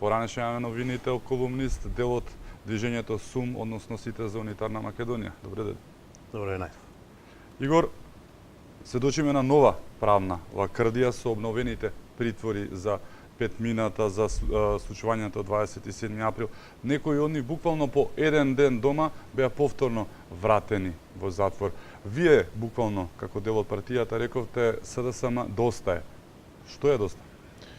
поранешен јавен обвинител, колумнист, дел од движењето СУМ, односно Сите за унитарна Македонија. Добре ден. Добре, најдов. Игор, сведочиме на нова правна лакрдија со обновените притвори за 5 мината за случувањето од 27 април. Некои од нив буквално по еден ден дома беа повторно вратени во затвор. Вие буквално како дел од партијата рековте СДСМ доста е. Што е доста?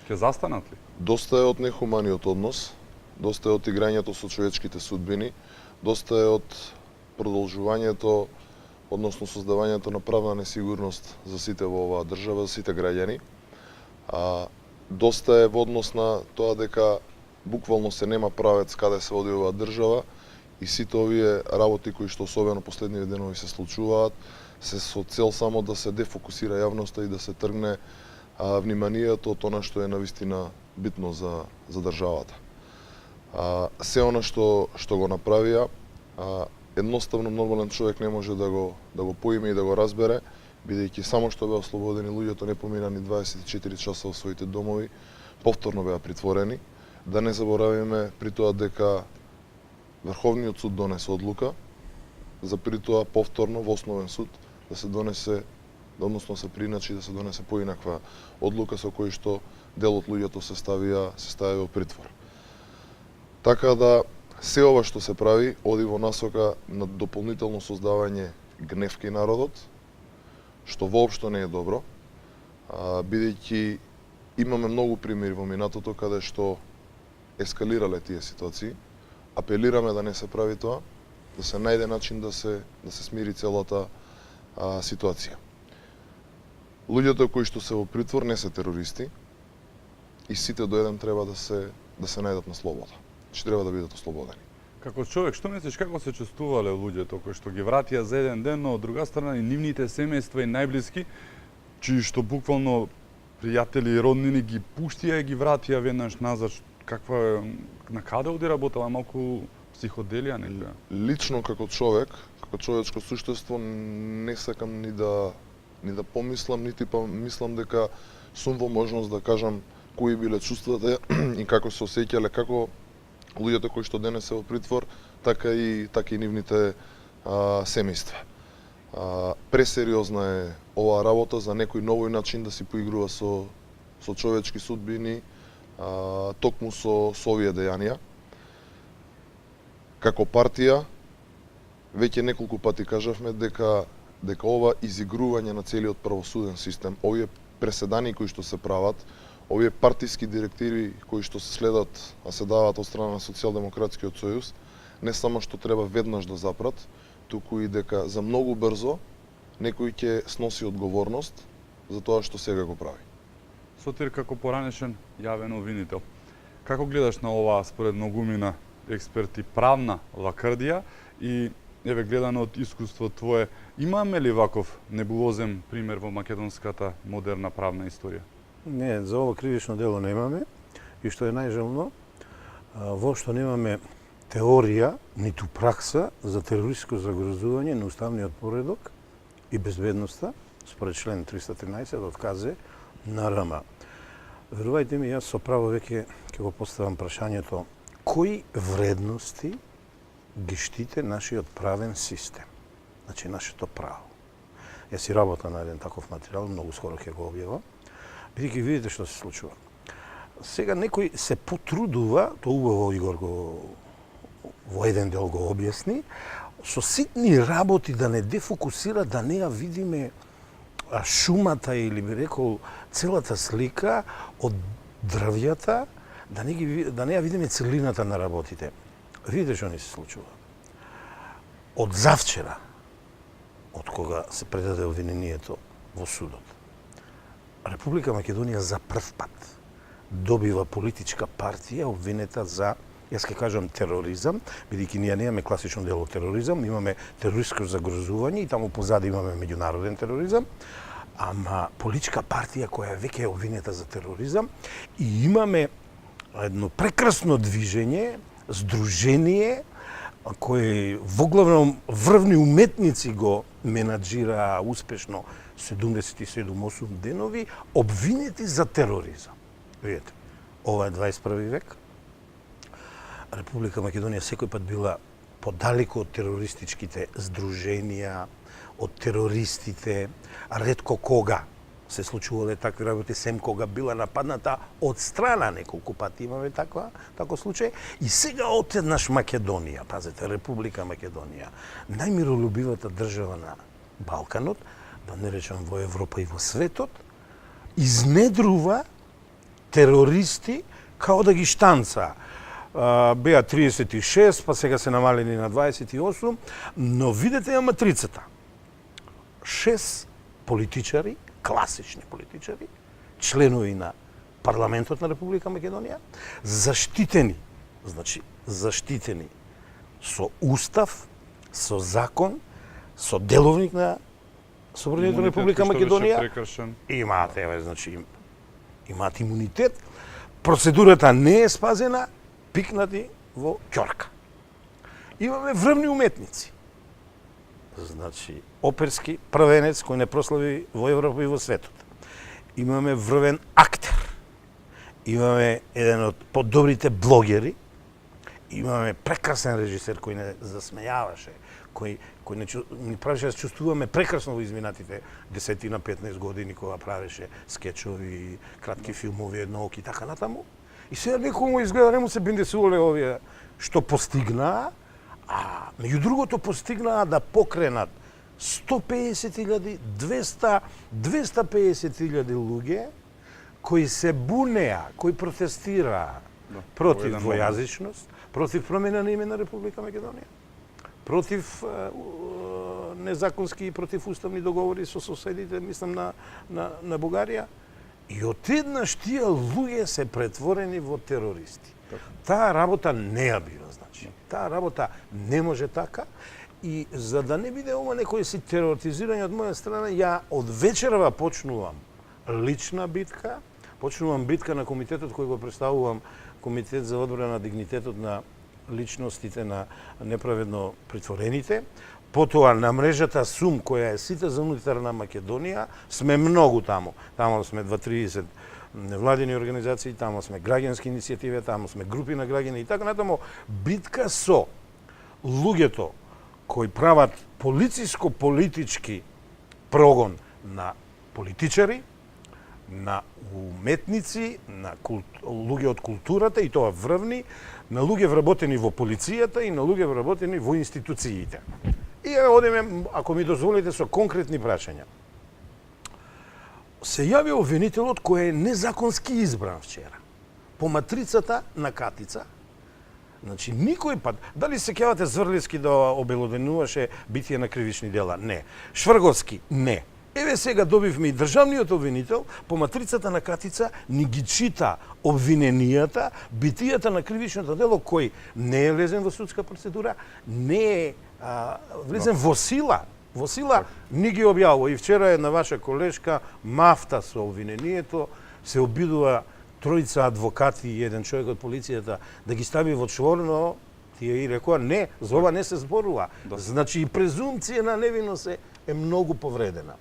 Ќе застанат ли? Доста е од нехуманиот однос, доста е од играњето со човечките судбини, доста е од продолжувањето, односно создавањето на правна несигурност за сите во оваа држава, за сите граѓани. Доста е во однос на тоа дека буквално се нема правец каде се води оваа држава и сите овие работи кои што особено последниве денови се случуваат се со цел само да се дефокусира јавноста и да се тргне вниманието од она што е навистина битно за државата. Се она што го направија, едноставно нормален човек не може да го поиме и да го разбере, бидејќи само што беа ослободени луѓето не помина ни 24 часа во своите домови, повторно беа притворени. Да не заборавиме при тоа дека Врховниот суд донесе одлука за при тоа повторно во основен суд да се донесе, односно се приначи да се донесе поинаква одлука со кој што дел од луѓето се стави во притвор. Така да се ова што се прави оди во насока на дополнително создавање гнев кај народот, што воопшто не е добро, бидејќи имаме многу примери во минатото каде што ескалирале тие ситуации. Апелираме да не се прави тоа, да се најде начин да се смири целата ситуација. Луѓето кои што се во притвор не се терористи и сите до еден треба да се најдат на слобода. Че треба да бидат ослободени. Како човек, што мислиш како се чувствувале луѓето кои што ги вратија за еден ден, но од друга страна и нивните семејства и најблиски, чии што буквално пријатели и роднини ги пуштија и ги вратија веднаш назад? Каква е, на каде оди работава, малку психоделија нека? Лично како човек, како човечко суштество не сакам ни да помислам, нити па мислам дека сум во можност да кажам кои биле чувствата и како се осеќале како луѓето кои што денес се во притвор, така и нивните семејства. Пресериозна е оваа работа за некој новој начин да си поигрува со човечки судбини, токму со овие дејанија. Како партија, веќе неколку пати кажавме дека ова изигрување на целиот правосуден систем, овие преседани кои што се прават, овие партиски директиви кои што се следат, а се даваат од страна на Социјалдемократскиот сојуз, не само што треба веднаш да запрат, туку и дека за многу брзо некој ќе сноси одговорност за тоа што сега го прави. Сотир, како поранешен јавен обвинител, како гледаш на оваа според многумина експерти правна лакрдија и еве гледано од искуство твое, имаме ли ваков небулозен пример во македонската модерна правна историја? Не, за ова кривично дело немаме и што е најжално, воопшто немаме теорија, ниту пракса за терористско загрозување на уставниот поредок и безбедноста според член 313 од КЗ на РМ. Верувајте ми, јас со право веќе ќе го поставам прашањето кои вредности ги штите нашиот правен систем, значи нашето право. Јас си работам на еден таков материјал, многу скоро ќе го објавам, бидејќи видите што се случува. Сега некој се потрудува, тоа убаво Игор во еден дел го објасни, со ситни работи да не дефокусира, да не ја видиме шумата или би рекол целата слика од дрвјата, да не ја видиме целината на работите. Видите што ни се случува. Од завчера, од кога се предаде обвинението во судот, Република Македонија за прв пат добива политичка партија обвинета за, јас ќе кажам, тероризам, бидејќи ние немаме класично дело тероризам, имаме терористско загрозување и таму позади имаме меѓународен тероризам, ама политичка партија која веќе е обвинета за тероризам и имаме едно прекрасно движење, здружение, кој воглавно врвни уметници го менаџира успешно 77-8 денови, обвинети за тероризам. Видете, ова е 21 век, Република Македонија секој пат била подалеку од терористичките здруженија, од терористите, ретко кога се случувале такви работи, сем кога била нападната од страна, неколку пати имаме таков случај. И сега одеднаш Македонија, пазете, Република Македонија, најмиролюбивата држава на Балканот, да не речам во Европа и во светот, изнедрува терористи као да ги штанца. Беа 36, па сега се намалени на 28, но видете ја матрицата. 6 политичари, класични политичари, членови на парламентот на Република Македонија, заштитени, значи заштитени со устав, со закон, со деловник на Собранието на Република Македонија. Имаат, значи, имаат имунитет. Процедурата не е спазена, пикнати во ќорка. Имаме врвни уметници. Значи, оперски првенец кој не прослави во Европа и во светот. Имаме врвен актер. Имаме еден од подобрите блогери. Имаме прекрасен режисер кој не засмејаваше, кој ни правеше да се чувствуваме прекрасно во изминатите 10-15 години кога правеше скечови, кратки филмови, еднооки и така натаму. И сега некому изгледа не му се биндесувале овие што постигнаа, а меѓу другото постигнаа да покренат 150.000, 250.000 луѓе кои се бунеа, кои протестираа против двојазичност, против промена на име на Република Македонија, против незаконски и против уставни договори со соседите, мислам на Бугарија. И одеднаш тие луѓе се претворени во терористи. Таа работа не ја бива, значи. Таа работа не може така. И за да не биде ова некој си тероретизирање од моја страна, ја од вечерва почнувам лична битка, почнувам битка на комитетот кој го представувам, Комитет за одбрана на дигнитетот на личностите на неправедно притворените. Потоа на мрежата СУМ, која е сите за унитарна Македонија, сме многу таму. Таму сме 2-30 невладини организации, таму сме граѓански иницијативи, таму сме групи на граѓани и така натаму. Битка со луѓето кои прават полициско-политички прогон на политичари, на уметници, на луѓе од културата, и тоа врвни, на луѓе вработени во полицијата и на луѓе вработени во институциите. И одеме, ако ми дозволите, со конкретни прашања. Се јави обвинителот кој е незаконски избран вчера, по матрицата на Катица. Значи, никој пат, дали се сеќавате Зврлевски да обелоденуваше битие на кривични дела? Не. Шврговски? Не. Еве сега добивме и државниот обвинител, по матрицата на Катица ни ги чита обвиненијата, битијата на кривичното дело, кој не е влезен во судска процедура, не е влезен во сила. Во сила ни ги објавува. И вчера една ваша колешка мафта со обвинението, се обидува тројца адвокати и еден човек од полицијата да ги стави во чворно, тие и рекоа не, за ова не се зборува. Значи и презумција на невиност е многу повредена.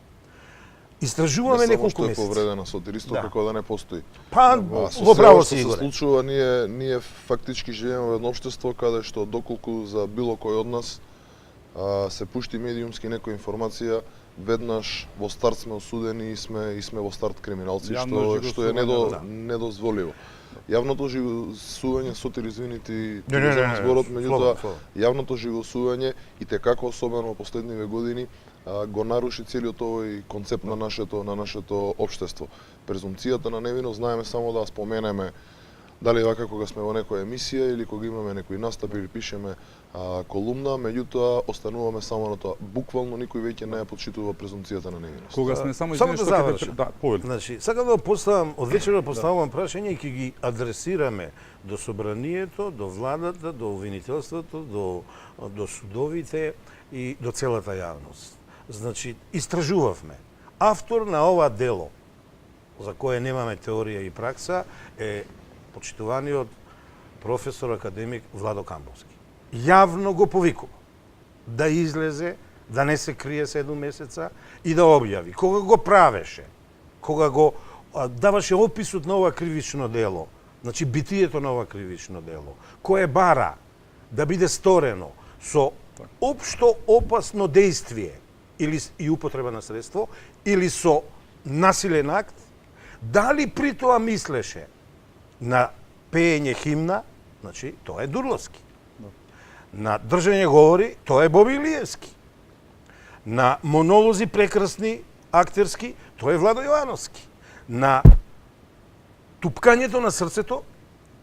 Истражуваме неколку месеци. Не само што е повредена сотиристот, како да не постои. Па, во право си, Игоре. Се случува, ние фактички живееме во едно општество каде што доколку за било кој од нас се пушти медиумски некоја информација, веднаш во старт сме осудени и сме во старт криминалци, што е недозволиво. Јавното живосување, сотир, извините, зборот, меѓутоа, јавното живосување и текако, особено во последниве години, го наруши целиот овој концепт на нашето општество. Презумцијата на невиност, знаеме само да споменеме дали вака кога сме во некоја емисија или кога имаме некој настап или пишеме колумна, меѓутоа остануваме само на тоа. Буквално никој веќе не ја почитува презумцијата на невиност. Кога сме само да завршам. Повели. Значи, сакам да поставам, од вечера поставувам прашања и ќе ги адресираме до собранието, до владата, до обвинителството, до судовите и до целата јавност. Значи, истражувавме. Автор на ова дело, за кое немаме теорија и пракса, е почитуваниот професор академик Владо Камбовски. Јавно го повикува да излезе, да не се крие 7 месеца и да објави. Кога го правеше, кога го даваше описот на ова кривично дело, Значи битието на ова кривично дело, кое бара да биде сторено со општо опасно действие или и употреба на средство или со насилен акт, дали при тоа мислеше на пеење химна, значи тоа е Дурловски. На држање говори, тоа е Боби Илиевски. На монолози прекрасни актерски, тоа е Владо Јовановски. На тупкањето на срцето,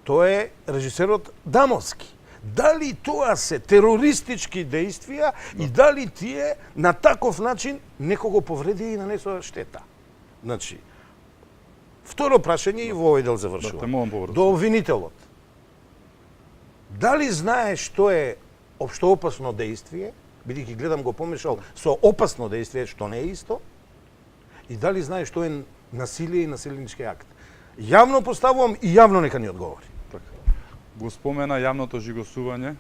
тоа е режисерот Дамовски. Дали тоа се терористички действија и дали тие на таков начин некого повреди и нанесува штета? Значи, второ прашање и во овој дел завршува. До обвинителот. Дали знае што е општоопасно действие, бидејќи гледам го помешал со опасно действие, што не е исто, и дали знае што е насилие и насилнички акт? Јавно поставувам и јавно нека ни одговори. Така. Го спомена јавното жигосување,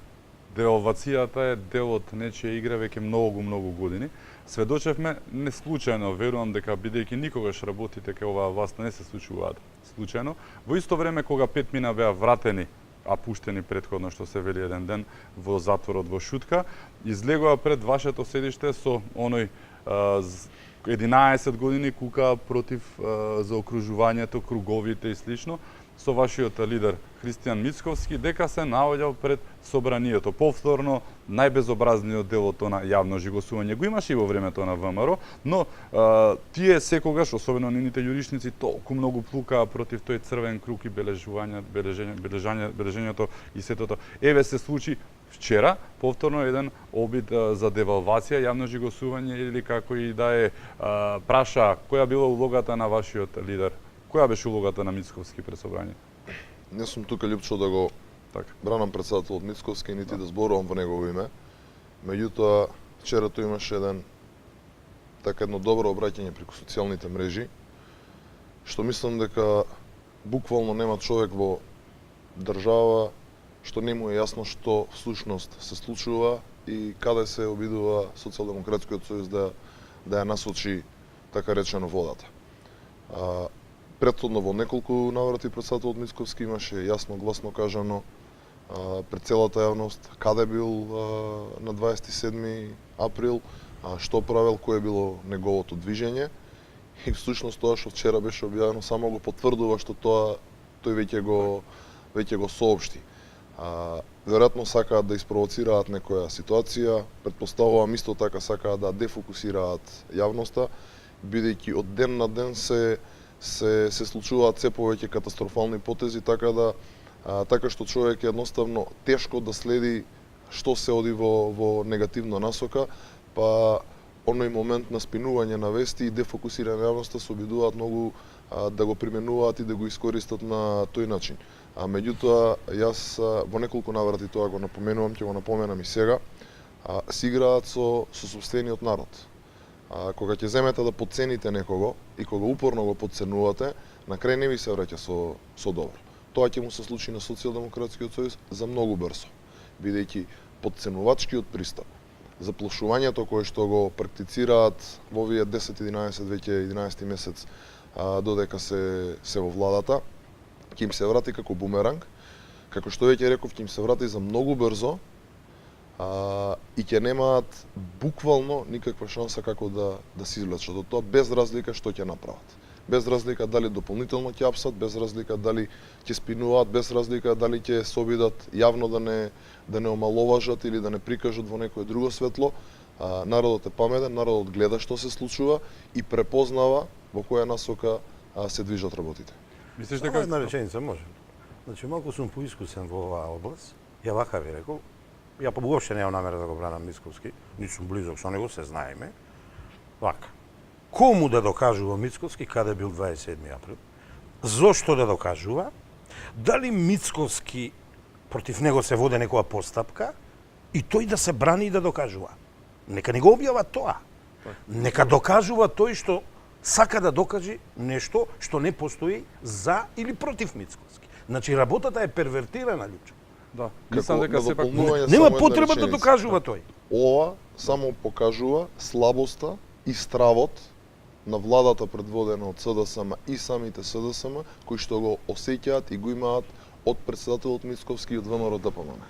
девалвацијата е дел од нечија игра веќе многу години. Сведочевме не случајно, верувам дека бидејќи никогаш работите кај оваа власт не се случуваат случајно. Во исто време кога 5 мина беа вратени, а пуштени претходно што се вели еден ден во затворот во Шутка, излегува пред вашето седиште со оној 11 години кука против заокружувањето, круговите и слично, со вашиот лидер Христијан Мицковски, дека се наоѓал пред собранието. Повторно, најбезобразниот дел од тоа јавно жигосување го имаше и во времето на ВМРО, но тие секогаш, особено нивните јуришници, толку многу плукаа против тој црвен круг и бележењето и сетото. Еве се случи вчера, повторно еден обид за девалвација, јавно жигосување или како и да е, праша која била улогата на вашиот лидер. Која беше улогата на Мицковски пред собрање? Не сум тука Лјупчо да го бранам председателот Мицковски, нити да зборувам во негово име. Меѓутоа, вчера тој имаше едно добро обраќање преку социјалните мрежи, што мислам дека буквално нема човек во држава што не му е јасно што всушност се случува и каде се обидува Социјалдемократскиот сојуз да ја насочи, така речено, водата. Претходно во неколку наврати председателот Мицковски имаше јасно гласно кажано пред целата јавност каде бил на 27 април, што правел, кое било неговото движење и всушност тоа што вчера беше објавено само го потврдува што тој веќе го соопшти. Веројатно сакаат да испровоцираат некоја ситуација, претпоставувам исто така сакаат да дефокусираат јавноста, бидејќи од ден на ден се случуваат се повеќе катастрофални потези, така што човек едноставно тешко да следи што се оди во негативна насока, па оној момент на спинување на вести и дефокусирање на јавноста се обидуваат многу да го применуваат и да го искористат на тој начин. Меѓутоа, јас во неколку наврати тоа го напоменувам, ќе го напоменам и сега, си играат со сопствениот народ. Кога ќе земете да подцените некого и кога упорно го подценувате, на крај не ви се враќа со добро. Тоа ќе му се случи на Социјалдемократскиот сојуз за многу брзо, бидејќи подценувачкиот пристап, заплашувањето кое што го практицираат во овие 10-11 веќе 11 месец додека се во владата, ќе им се врати како бумеранг, како што веќе реков, ќе им се врати за многу брзо и ќе немаат буквално никаква шанса како да се извлечат од тоа, без разлика што ќе направат. Без разлика дали дополнително ќе апсат, без разлика дали ќе спинуваат, без разлика дали ќе се обидат јавно да не омаловажат или да не прикажат во некое друго светло. Народот е паметен, народот гледа што се случува и препознава во која насока се движат работите. Мислиш дека една реченица може? Значи малку сум поискусен во оваа област. Ја вака ви рекол. Ја воопште немам намера да го бранам Мицковски, ниту сум близок со него, се знаеме. Вака. Кому да докажува Мицковски каде бил 27 април? Зошто да докажува? Дали Мицковски против него се воде некоја постапка и тој да се брани и да докажува? Нека не го објава тоа. Нека докажува тој што сака да докаже нешто што не постои за или против Мицковски. Значи работата е первертирана, Лјупчо. Да, мислам дека сепак нема потреба да докажува тој. Ова само покажува слабоста и стравот на владата предводена од СДСМ и самите СДСМ, кои што го осеќаат и го имаат од председателот Мицковски и од ВМРО ДПМН.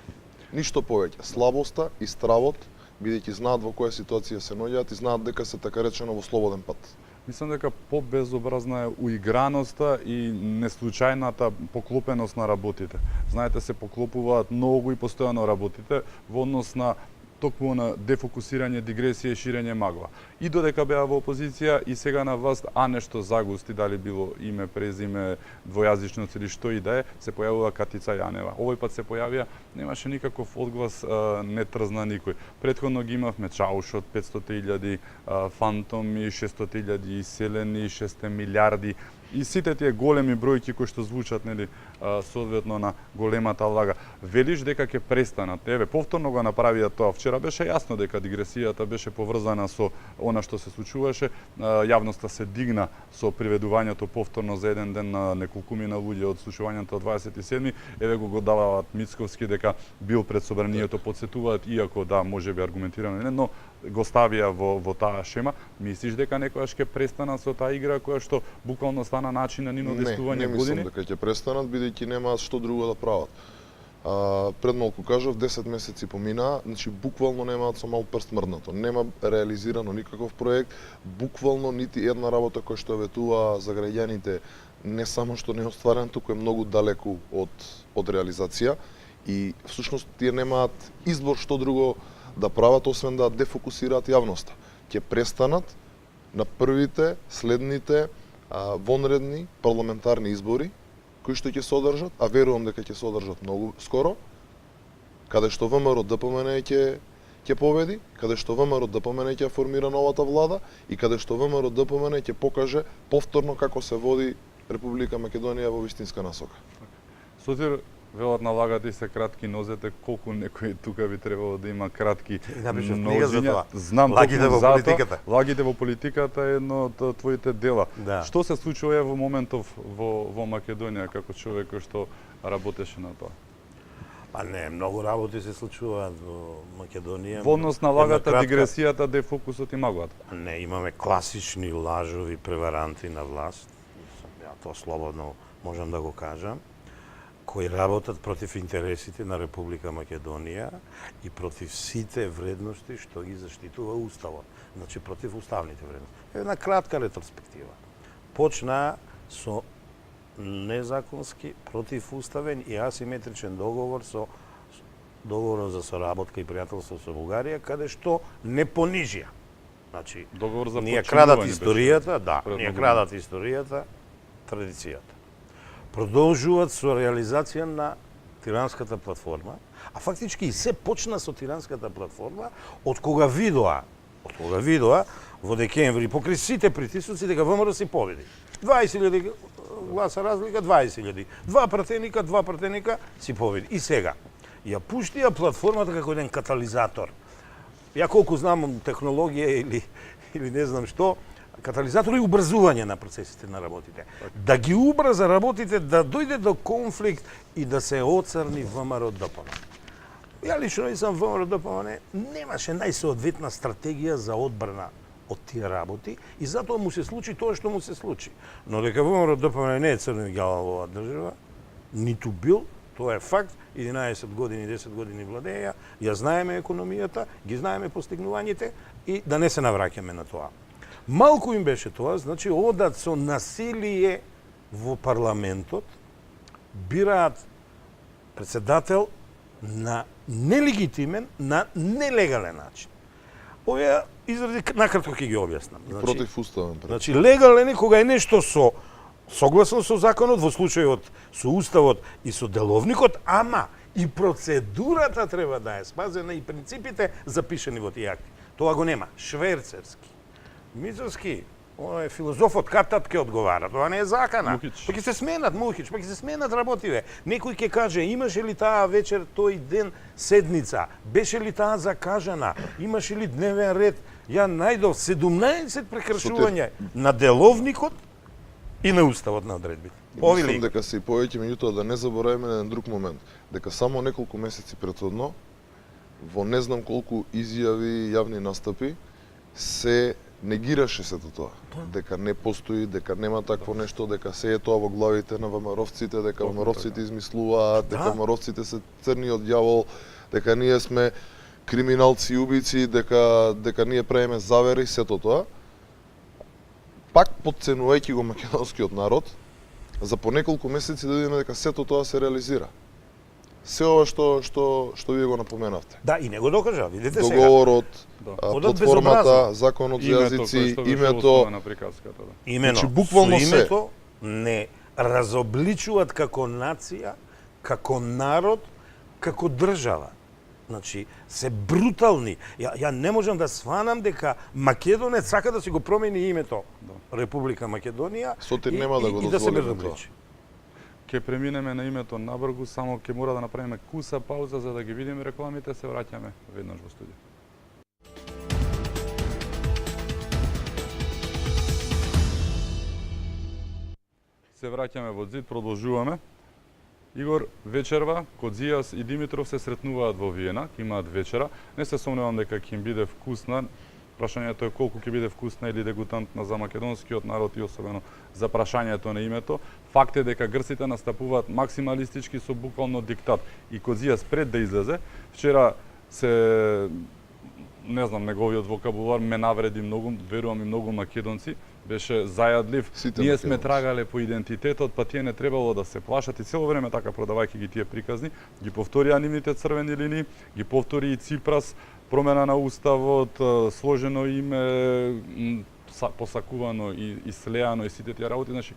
Ништо повеќе. Слабоста и стравот, бидејќи знаат во која ситуација се наоѓаат и знаат дека се така речено во слободен пат. Мислам дека побезобразна е уиграноста и неслучајната поклопеност на работите. Знаете, се поклопуваат многу и постојано работите во однос на токму на дефокусирање, дигресија и ширење магла. И додека беа во опозиција и сега на власт, а нешто загусти, дали било име, презиме, двојазичност или што и да е, се појавува Катица Јанева. Овој пат се појавија, немаше никаков одглас, не трзна никој. Претходно ги имавме Чаушот, 500.000, фантоми, 600.000 иселени, 6 милиарди, и сите тие големи бројки кои што звучат, нели, соодветно на големата влага. Велиш дека ќе престанат. Еве, повторно го направија тоа. Вчера беше јасно дека дигресијата беше поврзана со она што се случуваше. Јавноста се дигна со приведувањето повторно за еден ден на неколкумина луѓе од случувањето од 27. Еве го даваат Мицковски дека бил пред собранието, подсетуваат, иако да, можеби аргументирано не, но го ставија во таа шема. Мислиш дека некојаш ќе престанат со таа игра која што буквално стана начин на нино действување години? Не мислам дека ќе престанат, бидејќи немаат што друго да прават. Пред малку кажав, 10 месеци поминаа, значи буквално немаат со мал прст мрднато. Нема реализирано никаков проект, буквално нити една работа која што ветува за граѓаните не само што не е остварен, туку е многу далеку од реализација и всушност тие немаат избор што друго да прават освен да дефокусираат јавноста. Ќе престанат на првите следните вонредни парламентарни избори кои што ќе се одржат, а верувам дека ќе се одржат многу скоро, каде што ВМРО ДПМН ќе победи, каде што ВМРО ДПМН ќе формира новата влада и каде што ВМРО ДПМН ќе покаже повторно како се води Република Македонија во вистинска насока. Сотир, велат налагате се кратки нозете, колку некој тука би требало да има кратки нозиња. Знам Лагите во политиката. Лагите во политиката е едно од твоите дела. Да. Што се случува во моментов во Македонија како човек кој што работеше на тоа? Па не, многу работи се случуваат во Македонија. Во однос на лагата, дигресијата, дефокусот и маглата. Не, имаме класични лажови преваранти на власт. Ја тоа слободно можам да го кажам, кои работат против интересите на Република Македонија и против сите вредности што ги заштитува Уставот. Значи, против уставните вредности. Една кратка ретроспектива. Почна со незаконски, противуставен и асиметричен договор со договорот за соработка и пријателство со Бугарија, каде што не понижија. Значи, Договор за ние крадат подчинување историјата, беше да, пред ние многу крадат историјата, традицијата. Продолжуваат со реализација на Тиранската платформа, а фактички и се почна со Тиранската платформа, од кога видоа во декември, покри сите притисоци, дека ВМРО си победи. 20.000 гласа разлика, 20.000. Два пратеника си победи. И сега, ја пуштија платформата како еден катализатор. Ја колку знам технологија или не знам што, катализатор и убрзување на процесите на работите. Да ги убрза работите, да дојде до конфликт и да се оцрни ВМРО ДПМН. Ја лично сам ВМРО ДПМН немаше најсоодветна стратегија за одбрана од тие работи и затоа му се случи тоа што му се случи. Но дека ВМРО ДПМН не е црни ѓавол во оваа држава, ниту бил, тоа е факт, 11 години, 10 години владеја, ја знаеме економијата, ги знаеме постигнувањите и да не се навраќаме на тоа. Малку им беше тоа, значи одат со насилие во парламентот, бираат председател на нелегитимен, на нелегален начин. Овие изрази накратко ќе ги објаснам. Противуставен. Значи легален е кога е нешто согласно со законот, во случајот со уставот и со деловникот, ама и процедурата треба да е спазена и принципите запишани во тие акти. Тоа го нема. Шверцерски. Мицовски, оној филозофот катат ќе одговара, тоа не е закана. Мухич. Па ќе се сменат Мухич, па ќе се сменат работиве. Некој ќе каже, имаше ли таа вечер тој ден седница? Беше ли таа закажана? Имаше ли дневен ред? Ја најдов 17 прекршувања на деловникот и на уставот на одредбите. Мислам дека се и повеќе, меѓутоа да не забораваме на еден друг момент, дека само неколку месеци претходно во не знам колку изјави и јавни настапи се негираше сето тоа. Дека не постои, дека нема такво нешто, дека се е тоа во главите на ВМРО-вците, дека Точно ВМРО-вците така. измислуваат, дека Да. ВМРО-вците се црни од ѓавол, дека ние сме криминалци и убици, дека ние правиме завери, сето тоа. Пак подценувајќи го македонскиот народ, за по неколку месеци да видиме дека сето тоа се реализира. Се ова што вие го напоменавте. Да, и не го докажа, видите сега. Договорот, Да. Одат платформата, безобразно. законот за Името јазици, кој што беше името, основа на приказката, да. Имено, Значи, буквално со се. името не разобличуваат како нација, како народ, како држава. Значи, се брутални. Ја не можам да сванам дека Македонец сака да си го промени името Република Македонија Сотир нема да го и да се дозволиме безобличи. Ќе преминеме на името набргу, само ќе мора да направиме куса пауза за да ги видиме рекламите, се враќаме веднаш во студио. Се враќаме во Зид, продолжуваме. Игор, вечерва, Кодзијас и Димитров се сретнуваат во Виена, ќе имаат вечера. Не се сомневам дека ќе им биде вкусна. Прашањето е колку ќе биде вкусна или дегутантна за македонскиот народ и особено за прашањето на името. Факт е дека грците настапуваат максималистички со буквално диктат. И Кодзијас пред да излезе, вчера се не знам, неговиот вокабулар ме навреди многу, верувам и многу македонци, беше зајадлив. Сите Ние сме македонци. трагале по идентитетот, па тие не требало да се плашат и цело време така продавајќи ги тие приказни, ги повторија нивните црвени линии, ги повтори и Ципрас, промена на уставот, сложено име, посакувано и слеано и сите тие работи, значи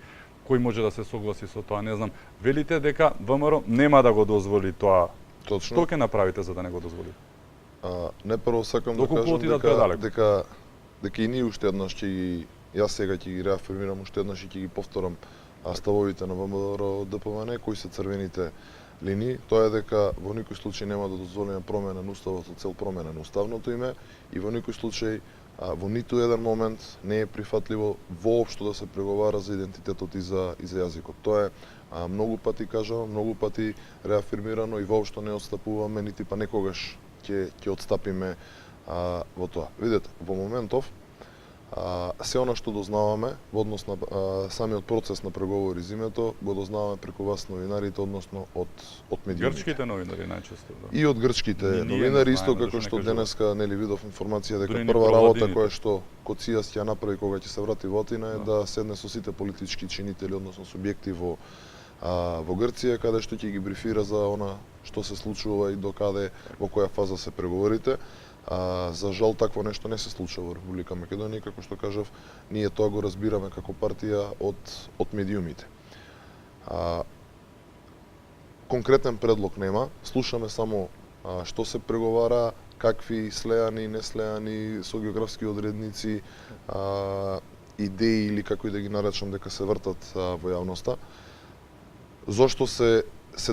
кој може да се согласи со тоа, не знам. Велите дека ВМРО нема да го дозволи тоа. Точно. Што ќе направите за да не го дозволи? Не прво сакам да Доколку кажам отидат дека, предалеку. дека и ние уште еднаш ќе ги, јас сега ќе ги реафирмирам уште еднаш и ќе ги повторам ставовите на ВМРО ДПМН, кои се црвените линии. Тоа е дека во никој случај нема да дозволиме промена на уставот со цел промена на уставното име и во никој случај во ниту еден момент не е прифатливо воопшто да се преговара за идентитетот и за јазикот. Тоа е многу пати кажано, многу пати реафирмирано и воопшто не отстапуваме, нити па некогаш ќе отстапиме во тоа. Видете, во моментов се она што дознаваме во однос на самиот процес на преговори за името, го дознаваме преку вас новинарите, односно од медиумите. Грчките новинари најчесто, да. И од грчките Ние не новинари, исто знаеме, како зашто што не кажуват. денеска нели видов информација дека Дури ни прва работа провладините. која што Коцijas ќе направи кога ќе се врати во Атина е Да. да седне со сите политички чинители, односно субјекти во Грција, каде што ќе ги брифира за она што се случува и до каде, во која фаза се преговорите. За жал такво нешто не се случува во Република Македонија, како што кажав, ние тоа го разбираме како партија од медиумите. Конкретен предлог нема, слушаме само што се преговара, какви слеани, неслеани со географски одредници, идеи или како и да ги наречам дека се вртат во јавноста. Зошто се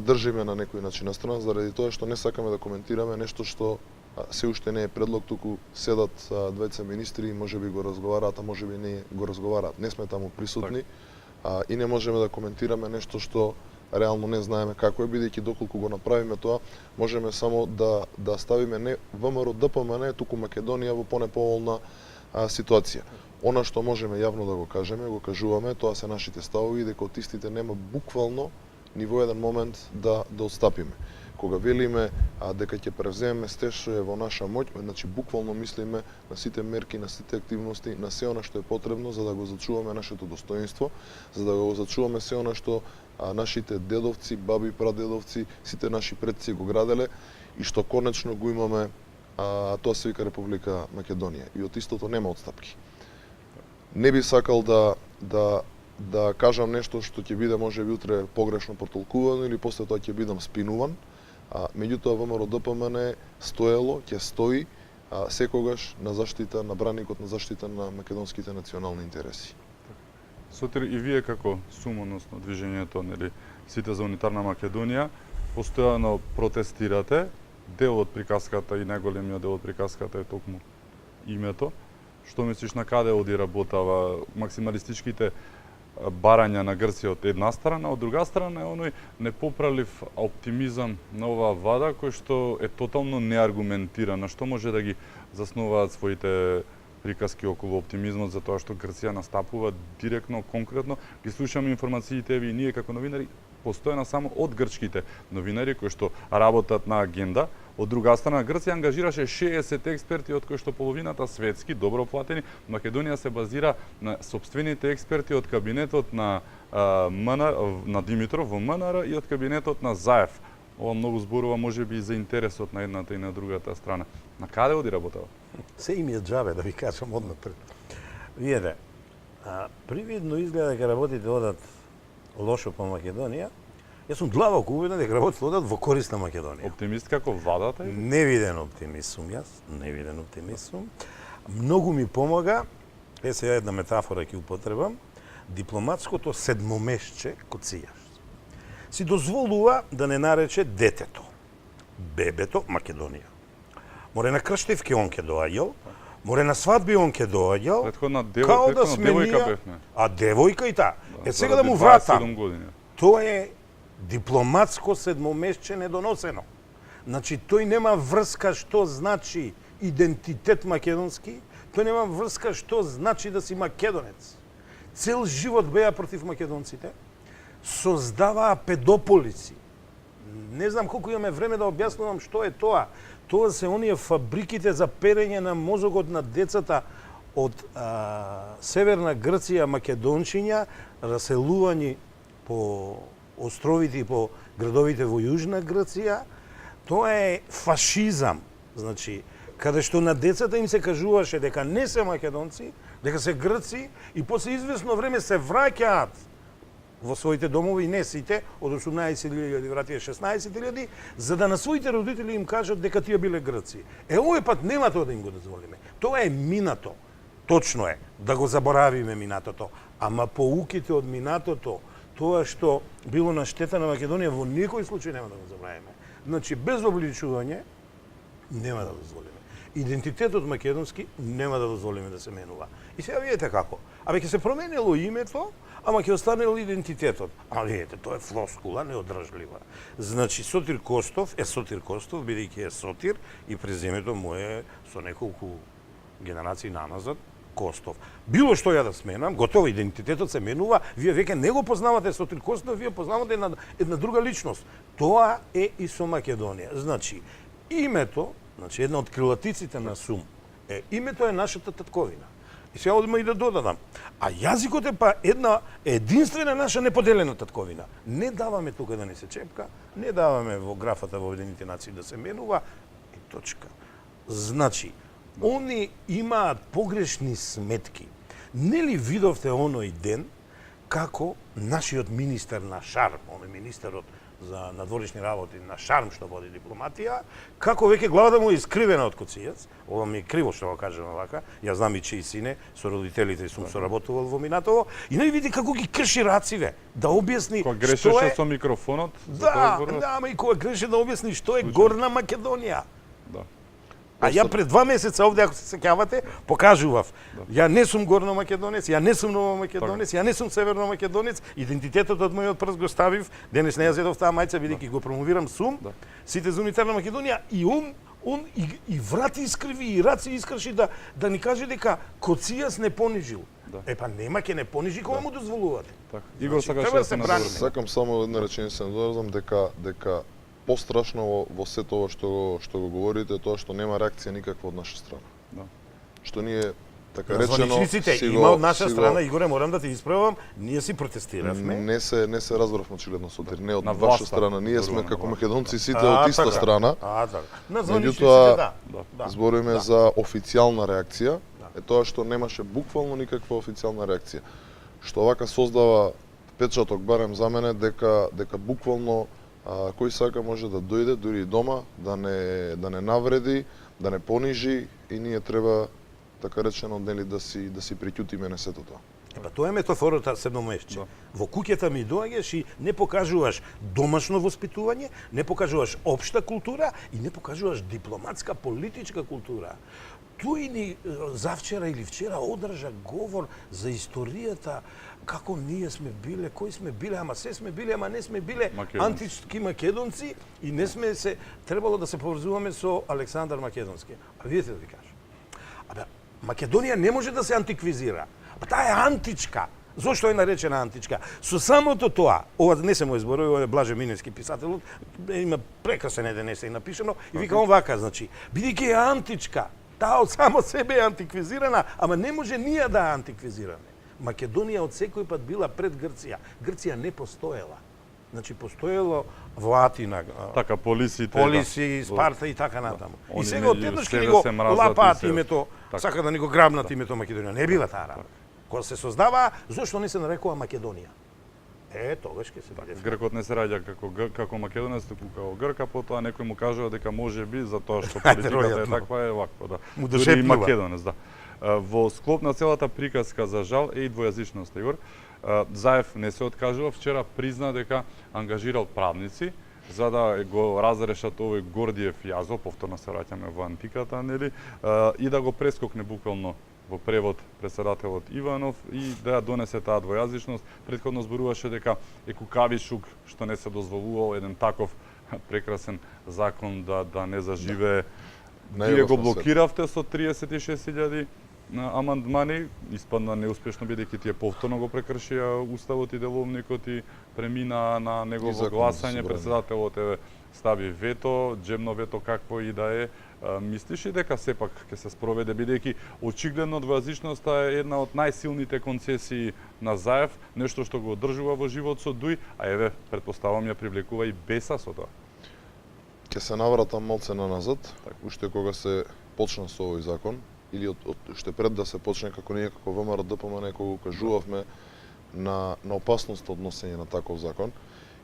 држиме на некој начин на страна? Заради тоа што не сакаме да коментираме нешто што се уште не е предлог, туку седат двајца министри и можеби го разговараат, а можеби не го разговараат. Не сме таму присутни и не можеме да коментираме нешто што реално не знаеме како е, бидејќи доколку го направиме тоа, можеме само да ставиме не ВМРО ДПМН, туку Македонија во понеповолна ситуација. Она што можеме јавно да го кажеме, го кажуваме, тоа се нашите ставови, дека од истите нема буквално ни во еден момент да отстапиме. Кога велиме дека ќе превземеме сте што е во наша моќ, значи буквално мислиме на сите мерки, на сите активности, на се она што е потребно за да го зачуваме нашето достоинство, за да го зачуваме се она што нашите дедовци, баби, прадедовци, сите наши предци го граделе и што конечно го имаме, тоа се вика Република Македонија. И од истото нема отстапки. Не би сакал да кажам нешто што ќе биде можеби утре погрешно протолкувано или после тоа ќе бидам спинуван. Меѓутоа ВМРО ДПМН стоело, ќе стои секогаш на заштита, на браникот на заштита на македонските национални интереси. Сотир, и вие како СУМ, односно движењето, нели, сите за унитарна Македонија, постојано протестирате. Дел од приказката и најголемиот дел од приказката е токму името. Што мислиш на каде оди работава максималистичките барања на Грција од една страна, од друга страна е оној непопралив оптимизам на оваа влада кој што е тотално неаргументиран, на што може да ги заснуваат своите приказки околу оптимизмот за тоа што Грција настапува директно, конкретно. Ги слушаме информациите и ние како новинари постојано само од грчките новинари кои што работат на агенда. Од друга страна, Грција ангажираше 60 експерти, од кои што половината светски, добро платени. Македонија се базира на собствените експерти од кабинетот на Димитров во МНР и од кабинетот на Заев. Ова многу зборува можеби и за интересот на едната и на другата страна. На каде оди работава? Се им е џабе, да ви кажам однапред. Видете, привидно изгледа дека работите одат лошо по Македонија. Јас сум длабоко убеден дека работите одат во корист на Македонија. Оптимист како владата? Невиден оптимист сум јас, невиден оптимист сум. Многу ми помага, сега една метафора ќе употребам, дипломатското седмомесче Коцијаш. Си дозволува да не нарече детето, бебето Македонија. Море на крштевки он ке доаѓал, море на свадби он ке доаѓал, Претходна као да сме девојка ние, бевме. а девојка и та. Сега да заради му вратам. 27 години. Тоа е дипломатско седмомесче недоносено. Значи, тој нема врска што значи идентитет македонски, тој нема врска што значи да си македонец. Цел живот беа против македонците, создаваа педополици. Не знам колку имаме време да објаснувам што е тоа. Тоа се оние фабриките за перење на мозокот на децата од Северна Грција, македончиња, раселување по островите и по градовите во Јужна Грција. Тоа е фашизам. Значи, каде што на децата им се кажуваше дека не се македонци, дека се грци и после извесно време се враќаат во своите домови, не сите, од 18.000 вратија 16.000, за да на своите родители им кажат дека тие биле грци. Овој пат нема тоа да им го дозволиме. Тоа е минато. Точно е да го заборавиме минатото, ама поуките од минатото, тоа што било на штета на Македонија во никој случај нема да го забравиме. Значи без обличување нема да дозволиме. Идентитетот македонски нема да дозволиме да се менува. И сега видите како. Абе ќе се променило името, ама ќе останел идентитетот. А видите, тоа е флоскула неодржлива. Значи Сотир Костов е Сотир Костов, бидејќи е Сотир и преземето му е со неколку генерации наназад Костов. Било што ја да сменам, готово идентитетот се менува, вие веќе не го познавате Сотир Костов, вие познавате една друга личност. Тоа е и со Македонија. Значи, името, значи една од крилатиците на СУМ, името е нашата татковина. И сега одиме и да додадам. А јазикот е па една единствена наша неподелена татковина. Не даваме тука да не се чепка, не даваме во графата во Обединените нации да се менува и точка. Значи, они имаат погрешни сметки. Нели видовте оној ден како нашиот министер на шарм, оној министерот за надворешни работи на шарм што води дипломатија, како веќе главата му е искривена од Коцијац. Ова ми е криво што го кажам овака. Ја знам и чии сине, со родителите сум соработувал во минатово. И не види како ги крши рациве, да објасни Кога што грешеше е... со микрофонот, Да, ама и кога греше да објасни што е Горна Македонија. Да. А ја пред 2 месеца овде, ако се сеќавате, покажував. Ја не сум горно македонец, ја не сум ново македонец, ја не сум северно македонец, идентитетот од мојот прст го ставив, денес не ја зедов таа мајца, бидејќи го промовирам сум, сите за унитарна Македонија, и он и врати искриви, и раци искрши да ни каже дека Коцијас не понижил. Па нема ке не понижи кога му дозволувате. Така. Игор сакаш треба да да се се надоврзам. браниме. Сакам само една реченица да додадам дека пострашно во сето ова што го говорите тоа што нема реакција никаква од наша страна. Да. Што ние така речено Званичниците си има од наша си страна, Игоре, морам да те исправам, ние си протестиравме. не се разбравме очигледно Сотир, не од На ваша власта, страна, ние сме зборуваме како на македонци сите од иста страна. така. На званичниците, Меѓутоа, да. збориме за официјална реакција, е тоа што немаше буквално никаква официјална реакција. Што вака создава печаток, барем за мене, дека буквално кој сака може да дојде дури и дома, да не навреди, да не понижи и ние треба така речено нели да си приќутиме на сето тоа. Па тоа е метафората седмомесече. Во куќата ми доаѓаш и не покажуваш домашно воспитување, не покажуваш општа култура и не покажуваш дипломатска политичка култура. Тој ни завчера или вчера одржа говор за историјата, како ние сме биле, кои сме биле, ама се сме биле, ама не сме биле антички македонци и не сме се требало да се поврзуваме со Александар Македонски. А видите да ви кажам. Абе, Македонија не може да се антиквизира. Па таа е античка. Зошто е наречена античка? Со самото тоа, ова не се мој зборови, ова е Блаже Миневски писателот, има прекрасен еден есеј напишано и вика он вака, значи, бидејќи е античка, таа од само себе е антиквизирана, ама не може ние да ја антиквизираме. Македонија од секој пат била пред Грција. Грција не постоела. Значи постоело во Атина, Така полисите, Полиси, Спарта и така натаму. И Они сега меѓу одеднаш себе ни го се мразат лапаат и се- името, Така. сака да ни го грабнат името Македонија. Не била таа работа. Кога се создава, зошто не се нарекува Македонија? Тогаш ќе се биде. Гркот не се раѓа како македонец, туку како грк, а потоа некој му кажува дека може би затоа што Ајде, политиката е ројатно. таква е ваква, да. Му Дури и дошепнува. македонец, да. Во склоп на целата приказка за жал е и двојазичноста, Игор. Заев не се откажува, вчера призна дека ангажирал правници за да го разрешат овој Гордиев јазо, повторно се враќаме во антиката, нели, и да го прескокне буквално во превод председателот Иванов и да ја донесе таа двојазичност. Претходно зборуваше дека е кукавишук што не се дозволувал еден таков прекрасен закон да не заживее. Вие го блокиравте со 36.000 амандмани, испадна неуспешно бидејќи тие повторно го прекршија уставот и деловникот и премина на негово гласање. Председателот стави вето, джебно вето какво и да е. Мислиш ли дека сепак ќе се спроведе, бидејќи очигледно двојазичноста е една од најсилните концесии на Заев, нешто што го одржува во живот со Дуј, а еве, предпоставам ја привлекува и Беса со тоа. Ќе се навратам малце на назад, уште кога се почна со овој закон, или уште пред да се почне, како ние како ВМРО-ДПМН некога кажувавме на опасност од носење на таков закон,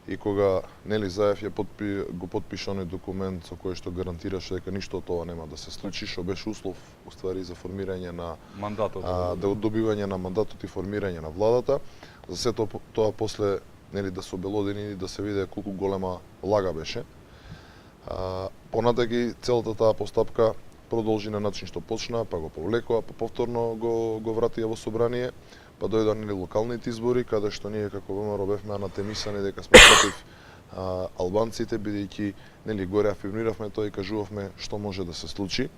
и кога нели Заев го подпиша оној документ со кој што гарантираше дека ништо од тоа нема да се случи, што беше услов уствари за формирање на мандатот, добивање на мандатот и формирање на владата. За сето тоа после нели да се обелодени и да се види колку голема лага беше. Понатаки целата таа постапка продолжи на начин што почна, па го повлекоа, па повторно го вратија во собрание, па дојдоа нели локалните избори, каде што ние како ВМРО бевме анатемисани дека сме против албанците, бидејќи нели горе афирмиравме тоа и кажувавме што може да се случи.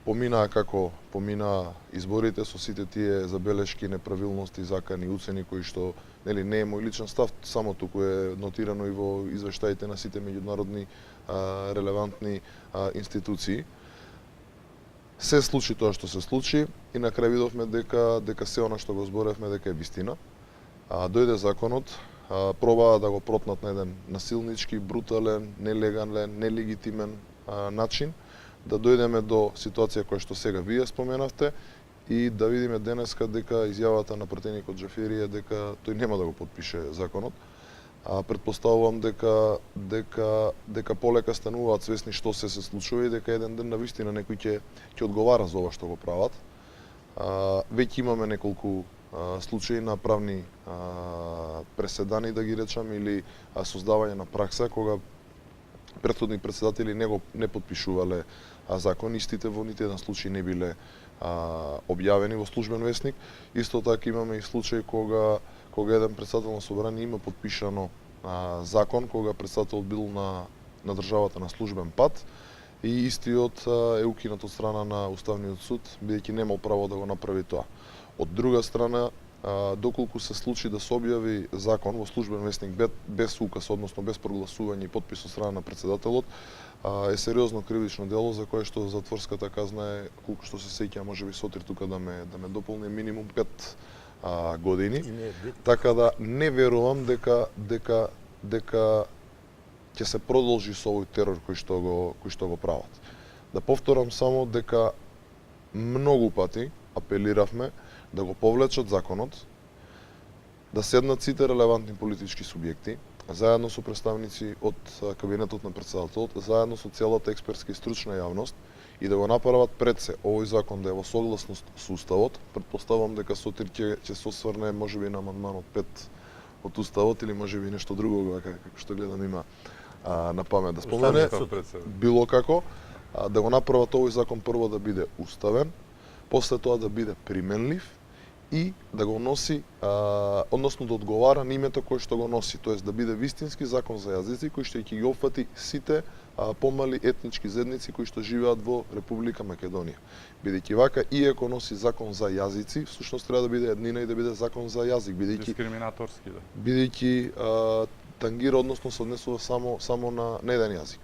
Поминаа како поминаа изборите со сите тие забелешки, неправилности, закани, уцени кои што нели не е мој личен став, само туку е нотирано и во извештаите на сите меѓународни релевантни институции. Се случи тоа што се случи и на крај видовме дека се она што го зборевме дека е вистина. Дојде законот, пробаа да го протнат на еден насилнички, брутален, нелегален, нелегитимен начин, да дојдеме до ситуација која што сега вие споменавте и да видиме денеска дека изјавата на пратеникот Џафери е дека тој нема да го подпише законот. Предпоставувам дека полека стануваат свесни што се случува и дека еден ден навистина некој ќе одговара за ова што го прават. Веќе имаме неколку случаи на правни преседани, да ги речам, или создавање на пракса кога претходни председатели не подпишувале закон, истите во нити еден случај не биле објавени во службен весник. Исто така имаме и случај кога еден председател на собрание има подпишано закон, кога председател бил на државата на службен пат и истиот е укинат од страна на Уставниот суд, бидејќи немал право да го направи тоа. Од друга страна, доколку се случи да се објави закон во службен весник без указ, односно без прогласување и подпис од страна на председателот, е сериозно кривично дело за кое што затворската казна е, колку што се сеќа, можеби сотир тука да ме дополни, минимум 5 години. Така да не верувам дека ќе се продолжи со овој терор кој што го прават. Да повторам само дека многу пати апелиравме да го повлечат законот, да седнат сите релевантни политички субјекти, заедно со представници од кабинетот на председателот, заедно со целата експертска и стручна јавност и да го направат пред се овој закон да е во согласност со уставот. Предпоставам дека сотир ќе се осврне можеби на амандманот 5 од уставот или можеби нешто друго како што гледам има на памет да спомене. Било како да го направат овој закон прво да биде уставен, после тоа да биде применлив и да го носи, односно да одговара на името кое што го носи, тоест да биде вистински закон за јазици кој што ќе ги опфати сите помали етнички заедници кои што живеат во Република Македонија. Бидејќи вака, иако носи закон за јазици, всушност треба да биде еднина и да биде закон за јазик, Дискриминаторски, да. бидејќи тангира, односно се однесува само на еден јазик.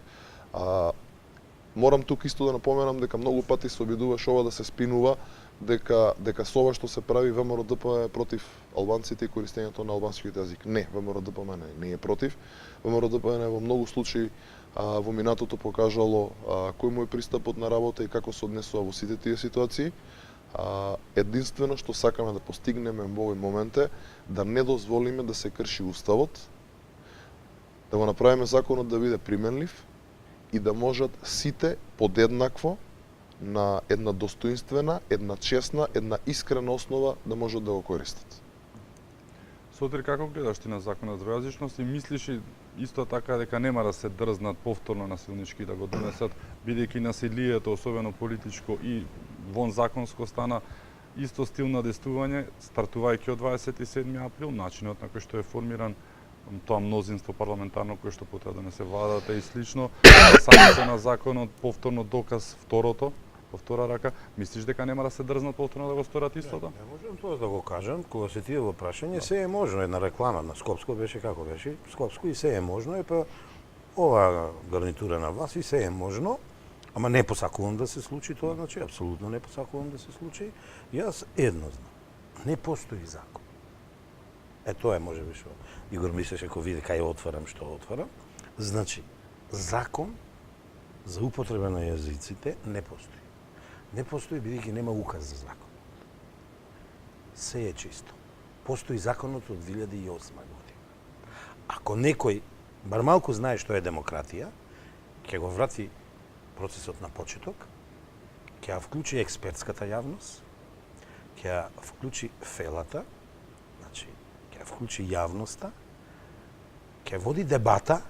Морам тук исто да напоменам дека многу пати се обидуваш ова да се спинува дека со ова што се прави ВМРО-ДПМ е против албанците и користењето на албанскиот јазик. Не, ВМРО-ДПМ не е против. ВМРО-ДПМ во многу случаи во минатото покажало кој му е пристапот на работа и како се однесува во сите тие ситуации. Единствено што сакаме да постигнеме во овој момент е да не дозволиме да се крши уставот, да го направиме законот да биде применлив и да можат сите подеднакво на една достоинствена, една честна, една искрена основа да можат да го користат. Сотир, како гледаш ти на законот за двојазичност и мислиш и исто така дека нема да се дрзнат повторно насилнички да го донесат, бидејќи насилието, особено политичко и вонзаконско, стана исто стил на действување, стартувајќи од 27 април, начинот на кој што е формиран тоа мнозинство парламентарно кое што потреба да не се владата и слично, санкција на законот, повторно доказ во втора рака, мислиш дека нема да се дрзнат повторно да го сторат истото? Не можам тоа да го кажам, кога се тие во прашање, се е можно. Една реклама на Скопско беше како беше, Скопско и се е можно, е па ова гарнитура на власт и се е можно, ама не посакувам да се случи тоа, значи апсолутно не посакувам да се случи. Јас едно знам, не постои закон. Тоа е можеби што Игор мислеше кога види кај отварам, што отварам. Значи, закон за употреба на јазиците не постои. Не постои бидејќи нема указ за закон. Се е чисто. Постои законот од 2008 година. Ако некој бар малку знае што е демократија, ќе го врати процесот на почеток, ќе ја вклучи експертската јавност, ќе ја вклучи фелата, значи ќе ја вклучи јавноста, ќе води дебата,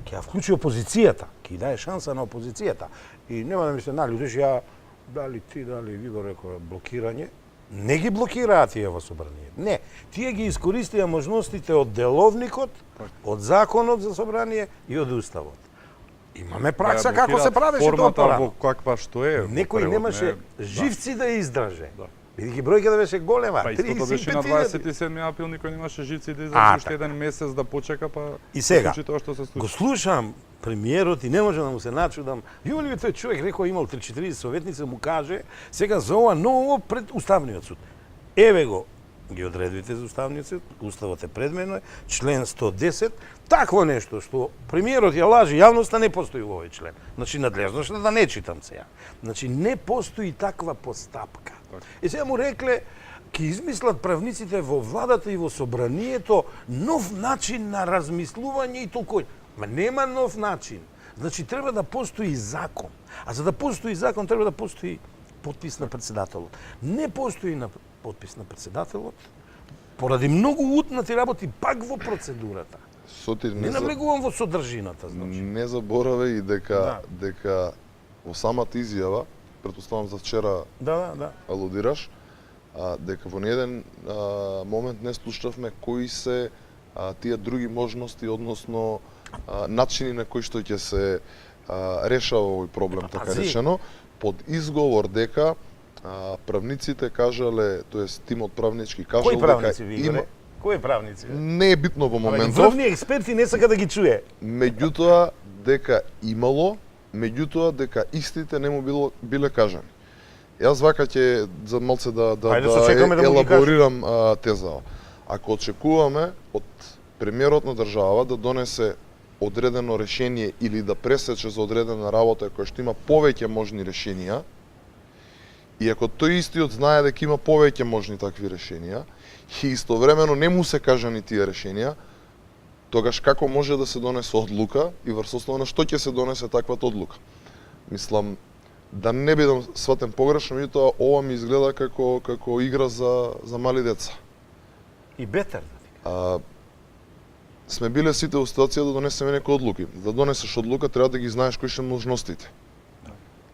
ќе ја вклучи опозицијата, ќе ја даде шанса на опозицијата. И нема да ми се наљутиш, ја дали ти, дали ви го рекоа блокирање, не ги блокираа тие во собрание. Не, тие ги искористија можностите од деловникот, од законот за собрание и од уставот. Имаме пракса како се правеше тоа порано. Во каква што е. Некој немаше живци да издрже. Бидејќи бројката беше голема, 35.000. Па беше на 27 април, никој немаше живци да издржи уште еден месец да почека, па и сега, тоа што се случи. Го слушам премиерот и не може да му се начудам. Јули тој човек рекол имал 3-4 советници, му каже сега за ова ново пред Уставниот суд. Еве го ги одредувате за Уставниот суд, Уставот е пред мене, член 110, такво нешто што премиерот ја лажи јавноста не постои во овој член. Значи надлежност да не читам сега. Значи не постои таква постапка. И сега му рекле ќе измислат правниците во владата и во собранието нов начин на размислување и толкој. Ма нема нов начин. Значи треба да постои закон. А за да постои закон треба да постои подпис на председателот. Не постои на подпис на председателот поради многу утнати работи пак во процедурата. Сотир, не навлегувам во содржината, значи. Не заборавај и дека во самата изјава, претпоставам за вчера алудираш, дека во ниеден момент не слушавме кои се тие други можности, односно начини на кои што ќе се решава овој проблем, така речено, под изговор дека правниците кажале, тоест тимот правнички кажал дека има... Кои правници? Не е битно во моментов. Врвни експерти не сака да ги чуе. Меѓутоа дека имало, меѓутоа дека истите не му биле кажани. Јас вака ќе за малце да елаборирам тезава. Ако очекуваме од премиерот на држава да донесе одредено решение или да пресече за одредена работа која што има повеќе можни решенија, и ако тој истиот знае дека има повеќе можни такви решенија, и истовремено не му се кажани тие решенија, тогаш како може да се донесе одлука и врз основа на што ќе се донесе таквата одлука? Мислам, да не бидам сватен погрешно, меѓутоа ова ми изгледа како игра за мали деца. И бетер, да ти сме биле сите во ситуација да донесеме некои одлуки. Да донесеш одлука, треба да ги знаеш кои се можностите.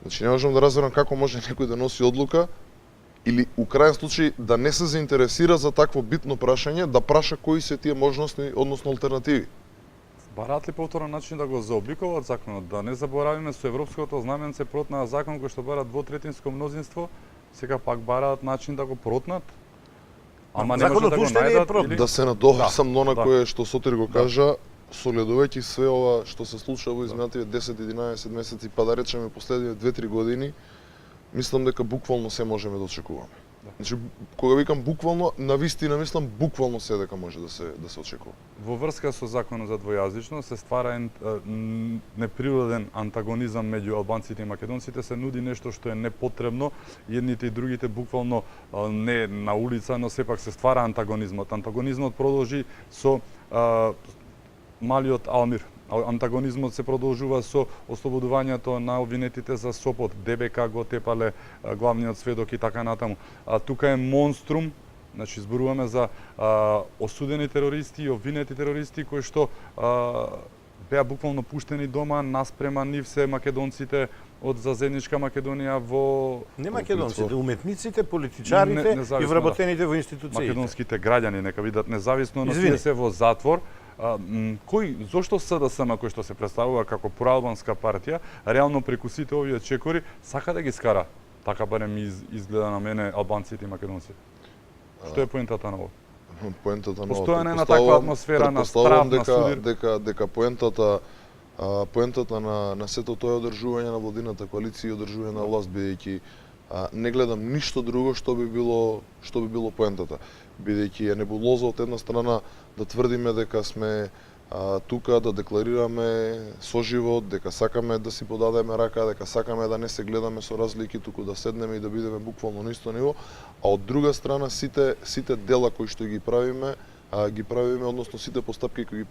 Значи, не можам да разберам како може некој да носи одлука или, у крајен случај, да не се заинтересира за такво битно прашање, да праша кои се тие можности, односно алтернативи. Бараат ли повторно начин да го заобиколат законот? Да не заборавиме со европското знаменце протнаа закон кој што бара двотретинско мнозинство, сега пак бараат начин да го протнат? Ама не може Законот да го уште не е најдат протнат. или... Да се надоврсам на да. кое што Сотир го кажа, согледувајќи све ова што се случува во изминативе 10-11 месеци, па да речеме последниве 2-3 години, мислам дека буквално се можеме да очекуваме. Значи, кога викам буквално, на вистина мислам буквално се дека може да се очекува. Во врска со законот за двојазичност се ствара неприроден антагонизам меѓу албанците и македонците, се нуди нешто што е непотребно, едните и другите буквално не на улица, но сепак се ствара антагонизмот. Антагонизмот продолжи со малиот Алмир. Антагонизмот се продолжува со ослободувањето на обвинетите за Сопот, ДБК го тепале главниот сведок и така натаму. Тука е монструм, значи зборуваме за осудени терористи и обвинети терористи кои што беа буквално пуштени дома, наспрема нив се македонците од заедничка Македонија во... Не македонците, уметниците, политичарите и вработените во институциите. Македонските граѓани нека бидат независно, но Извини. тие се во затвор. Зошто СДСМ, кој што се представува како проалбанска партија, реално преку сите овие чекори, сака да ги скара, така барем изгледа на мене, албанците и македонците? Што е поентата на ова? Поентата на Постојане на таква атмосфера на страв, на судир. дека поентата на сето тоа е одржување на владината коалиција и одржување на власт, бидејќи не гледам ништо друго што би било поентата. Бидејќи е небулоза од една страна да тврдиме дека сме тука да декларираме соживот, дека сакаме да си подадеме рака, дека сакаме да не се гледаме со разлики, туку да седнеме и да бидеме буквално на исто ниво, а од друга страна сите дела кои што ги правиме, односно сите постапки кои ги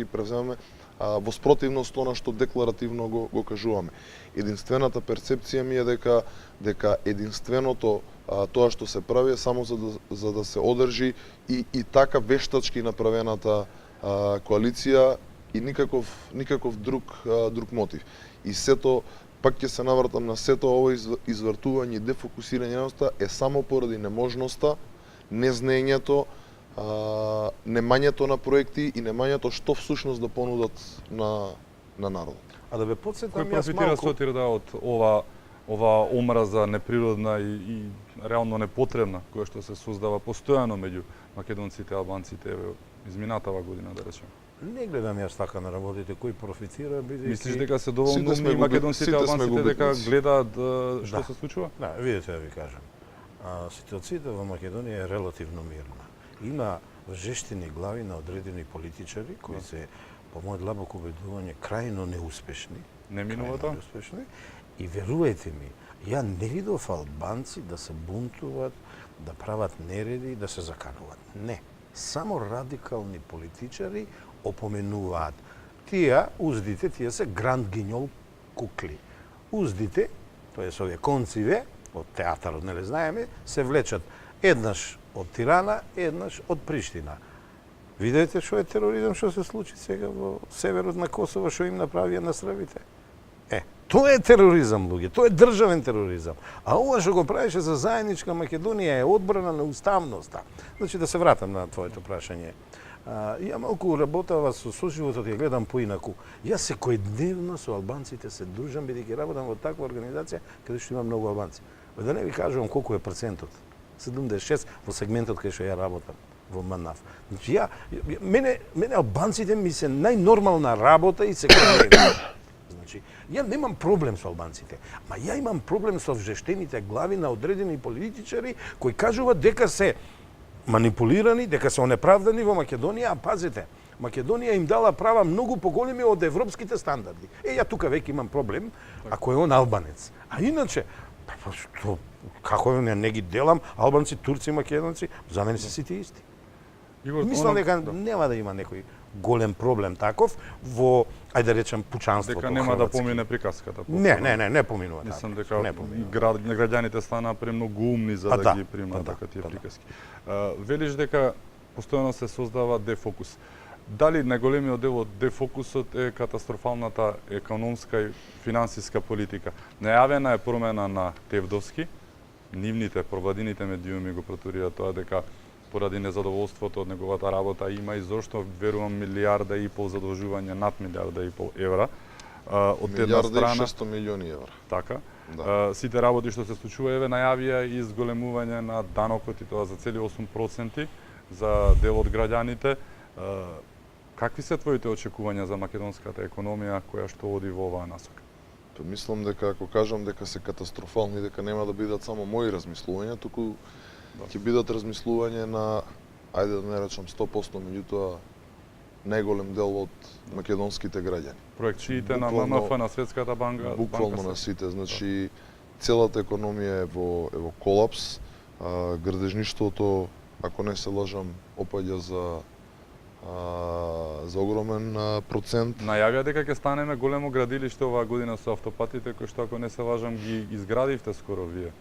превземаме во спротивност она што декларативно го кажуваме. Единствената перцепција ми е дека единственото тоа што се прави е само за да се одржи и така вештачки направената коалиција и никаков друг мотив. И сето, пак ќе се навратам на сето ова извртување и дефокусирање на е само поради неможноста, незнаењето, немањето на проекти и немањето што всушност да понудат на народот. А да ве потсетам Кој јас профитира малку... Сотир да од ова омраза неприродна и реално непотребна која што се создава постојано меѓу македонците и албанците изминатава година, да речеме? Не гледам јас така на работите кој профитира, бидејќи... Мислиш дека се доволно Сите сме умни македонците и сите сме албанците дека губитници. гледаат што Да. се случува? Да, видете да ви кажам. Ситуацијата во Македонија е релативно мирна. Има жештини глави на одредени политичари кои се, по моје длабоко убедување, крајно неуспешни. Неминувато? Крајно неуспешни. И верувајте ми, ја не видов албанци да се бунтуваат, да прават нереди и да се закануваат. Не. Само радикални политичари опоменуваат. Тие, уздите, тие се гранд гинјол кукли. Уздите, тоа е овие конциве, од театарот, нели знаеме, се влечат еднаш од Тирана, еднаш од Приштина. Видете што е тероризам, што се случи сега во северот на Косово, што им направија на србите. Тоа е тероризам, луѓе, тоа е државен тероризам. А ова што го правише за заедничка Македонија е одбрана на уставноста. Значи, да се вратам на твоето прашање. Ја малку работава со соживотот, ја гледам поинаку. Јас секојдневно со албанците се дружам, бидејќи работам во таква организација каде што има многу албанци. Да не ви кажувам колку е процентот. 76 во сегментот кај што ја работам во МНАФ. Значи, мене албанците ми се најнормална работа и секојдневно. Значи, ја немам проблем со албанците, ма ја имам проблем со вжештените глави на одредени политичари кои кажуваат дека се манипулирани, дека се онеправдани во Македонија, а пазите, Македонија им дала права многу поголеми од европските стандарди. Ја тука веќе имам проблем, ако е он албанец. А иначе, што, како не ги делам, албанци, турци, македонци, за мене се сите исти. Мислам дека нема да има некој голем проблем таков во, ајде да речем, пучанството. Дека нема да помине приказката. Не поминува така. Мислам дека граѓаните станаа премногу умни за да ги примат така тие приказки. Велиш дека постојано се создава дефокус. Дали најголемиот дел од дефокусот е катастрофалната економска и финансиска политика? Најавена е промена на Тевдовски, нивните провладините медиуми го протурија тоа дека поради незадоволството од неговата работа има и зошто верувам 1,5 милиарда задолжување над 1,5 милиарда евра. Од една Милиарда и страна 600 милиони евра. така. Да. Сите работи што се случува еве најавија и зголемување на данокот и тоа за цели 8% за дел од граѓаните. Какви се твоите очекувања за македонската економија која што оди во оваа насока? Па мислам дека ако кажам дека се катастрофални, дека нема да бидат само мои размислувања, туку ќе бидат размислување на, ајде да не речам 100%, меѓутоа најголем дел од македонските граѓани. Проекциите на Буквално- ММФ, на Светската банка, Буквално на сите, значи целата економија е во колапс. Градежништвото, ако не се лажам, опаѓа за огромен процент. Најавија дека ќе станеме големо градилиште оваа година со автопатите, кои што ако не се лажам ги изградивте скоро вие.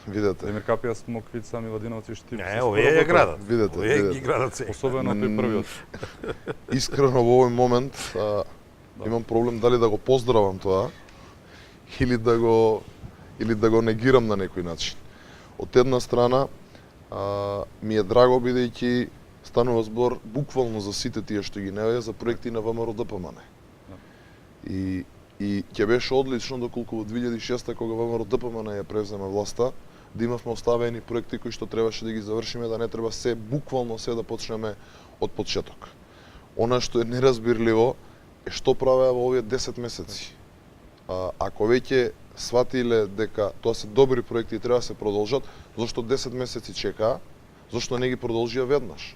Видете, Демир Капија, Смоквица, Миладиновци, Штип. Не, овие ја градат. Видете, Овие ги видете. градат се. Особено тој првиот. Искрено во овој момент имам проблем дали да го поздравам тоа или да го негирам на некој начин. Од една страна ми е драго бидејќи станува збор буквално за сите тие што ги најавија за проекти на ВМРО ДПМН. И ќе беше одлично доколку во 2006 кога ВМРО ДПМН ја превземе власта, да имавме оставени проекти кои што требаше да ги завршиме, да не треба буквално се да почнеме од почеток. Она што е неразбирливо е што правеа во овие 10 месеци. Ако веќе сватиле дека тоа се добри проекти и треба да се продолжат, зошто 10 месеци чекаа, зошто не ги продолжија веднаш?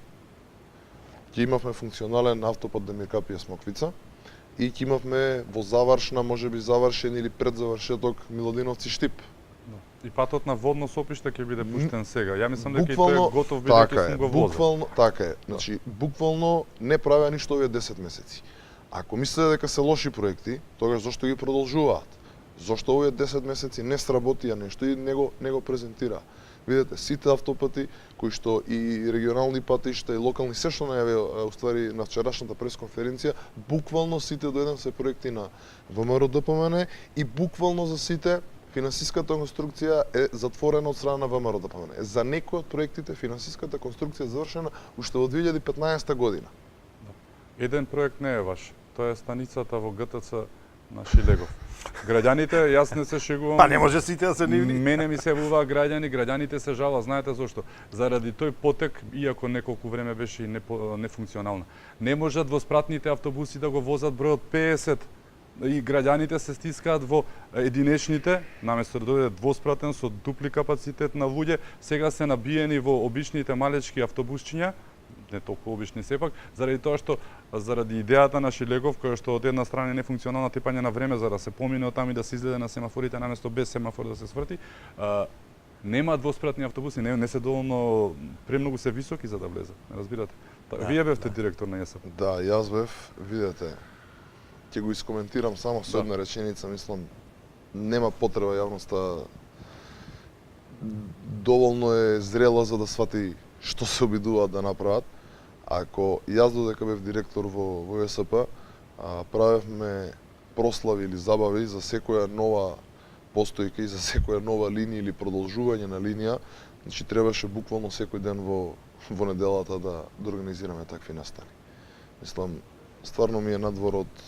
Ќе имавме функционален автопат Демир Капија Смоквица и ќе имавме во завршна, можеби завршен или предзавршеток Миладиновци Штип. И патот на водно сопиште ќе биде пуштен сега. Ја мислам дека и Буквално тој е готов бидејќи така сум е, го возел. буквално така е. Значи буквално не правеа ништо овие 10 месеци. Ако мислите дека се лоши проекти, тогаш зошто ги продолжуваат? Зошто овие 10 месеци не сработија нешто и не го презентираа? Видете, сите автопати кои што и регионални патишта и локални се што најавија уствари на вчерашната пресконференција, буквално сите до еден се проекти на ВМРО ДПМН и буквално за сите финансиската конструкција е затворена од страна на ВМРО ДПМН. За некои од проектите финансиската конструкција е завршена уште во 2015 година. Еден проект не е ваш. Тоа е станицата во ГТЦ на Шилегов. Граѓаните, јас не се шегувам. Па не може сите да се нивни. Мене ми се јавуваат граѓаните се жала, знаете зошто? Заради тој потек, иако неколку време беше и нефункционална. Не можат воспратните автобуси да го возат бројот 50 и граѓаните се стискаат во единечните, наместо да дојде двоспратен со дупли капацитет на луѓе, сега се набиени во обичните малечки автобусчиња, не толку обични сепак, заради тоа што заради идејата на Шилегов, која што од една страна е нефункционална, типање на време за да се помине од таму и да се излезе на семафорите наместо без семафор да се сврти, нема двоспратни автобуси, не се доволно премногу се високи за да влезе, разбирате? Вие бевте директор на ЕСП. Да, јас бев, видете, ќе го искоментирам само со една реченица, мислам, нема потреба јавноста доволно е зрела за да свати што се обидуваат да направат. Ако јас додека бев директор во ЕСП, правевме прослави или забави за секоја нова постојка и за секоја нова линија или продолжување на линија, значи требаше буквално секој ден во неделата да организираме такви настани. Мислам, стварно ми е надвор од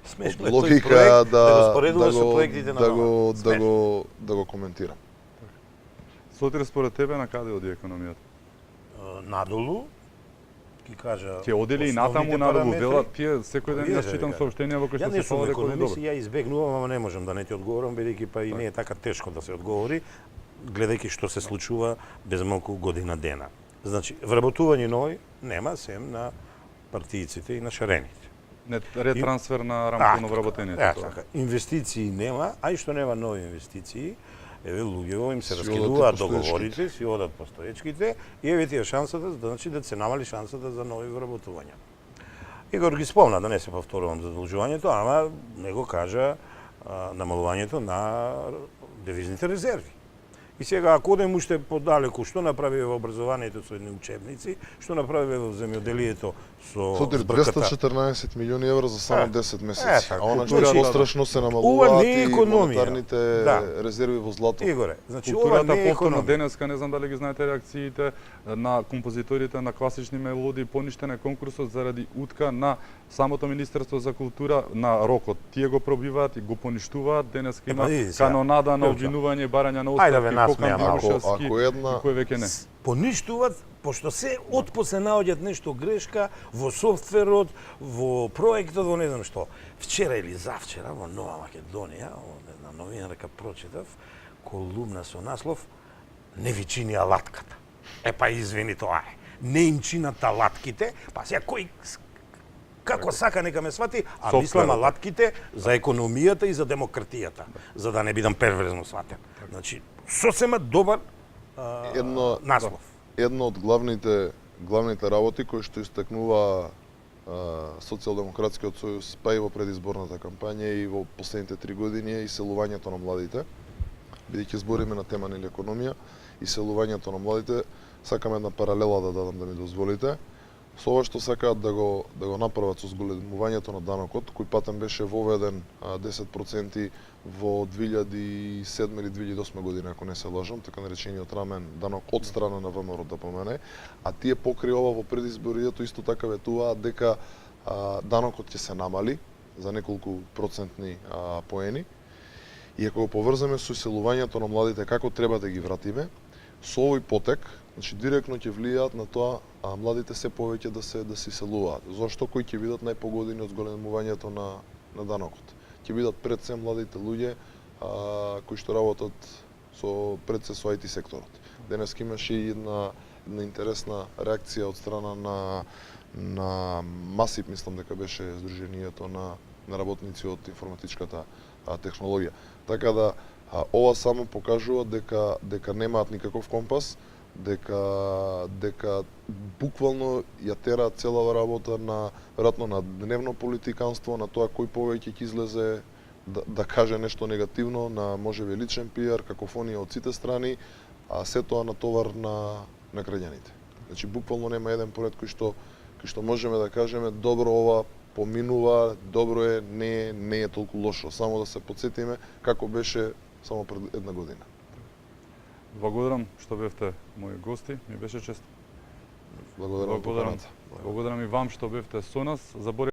Смешно е логика тој проект да го споредуваш со проектите на да го коментирам. Сотир, според тебе на каде оди економијата? Надолу, ќе кажа. Ќе оди ли и натаму надолу? Велат тие секој ден јас читам соопштенија во кои што се фала дека оди добро. Ја избегнувам, ама не можам да не ти одговорам, бидејќи па и не е така тешко да се одговори, гледајќи што се случува без малку година дена. Значи, вработување нови нема, сем на партијците и на шарените. Не ретрансфер на рамковно вработените тоа. Така. Инвестиции нема, а и што нема нови инвестиции, еве луѓето им се Си раскидуваат одат договорите, си одат постоечките и еве тие шансата, значи да се намали шансата за нови вработувања. Игор ги спомна, да не се повторувам задолжувањето, ама не го кажа намалувањето на девизните резерви. И сега, ако одем уште подалеку, што направи во образованието со едни учебници, што направи во земјоделието со Сотир, збрката? 214 милиони евра за само 10 месеци. така, А она што културата, пострашно се ова намалуваат не е и економија. монетарните Да. резерви во злато. Игоре, значи ова Културата не е повторно економија. денеска, не знам дали ги знаете реакциите на композиторите на класични мелодии, поништен е конкурсот заради утка на самото Министерство за култура на рокот. Тие го пробиваат и го поништуваат. Денеска има види сега. канонада на Јовчо. обвинување, барање на Ајде да ве оставки, насмеам Кокан малку. Димушевски Ако една- и кој веќе не. Поништуваат, пошто се отпосле наоѓаат нешто грешка во софтверот, во проектот, во не знам што. Вчера или завчера во Нова Македонија, една новинарка прочитав, колумна со наслов "Не ви чинија латката". Е па извини, тоа е. Не им чинат латките, па сега кој како сака нека ме свати, а Софтверот. мислам латките за економијата и за демократијата, за да не бидам перверзно сватен. Значи, сосема добар наслов. Една од главните работи кои што истакнува Социјалдемократскиот сојуз па и во предизборната кампања и во последните 3 години е иселувањето на младите. Бидејќи збориме на тема нели економија, иселувањето на младите, сакам една паралела да дадам да ми дозволите. Со ова што сакаат да го направат со зголемувањето на данокот, кој патен беше воведен 10% во 2007 или 2008 година, ако не се лажам, така наречениот рамен данок од страна на ВМРО да помене, а тие покри ова во предизборието исто така ветуваат дека данокот ќе се намали за неколку процентни поени. И ако го поврзаме со иселувањето на младите, како треба да ги вратиме, со овој потек, значи директно ќе влијаат на тоа младите се повеќе да се иселуваат. Зошто кои ќе бидат најпогодени од зголемувањето на данокот? Ќе бидат пред се младите луѓе кои што работат пред се со IT секторот. Денес имаше и една интересна реакција од страна на МАСИП, мислам дека беше Сдруженијето на работници од информатичката технологија. Така да ова само покажува дека немаат никаков компас, дека буквално ја тераат целава работа веројатно на дневно политиканство, на тоа кој повеќе ќе излезе да каже нешто негативно, на можеби личен пиар, какофонија од сите страни, а се тоа на товар на граѓаните. Значи буквално нема еден поред кој што можеме да кажеме добро ова поминува, добро е, не е толку лошо. Само да се потсетиме како беше само пред една година. Благодарам што бевте мои гости, ми беше чест. Благодарам. Благодарам и вам што бевте со нас.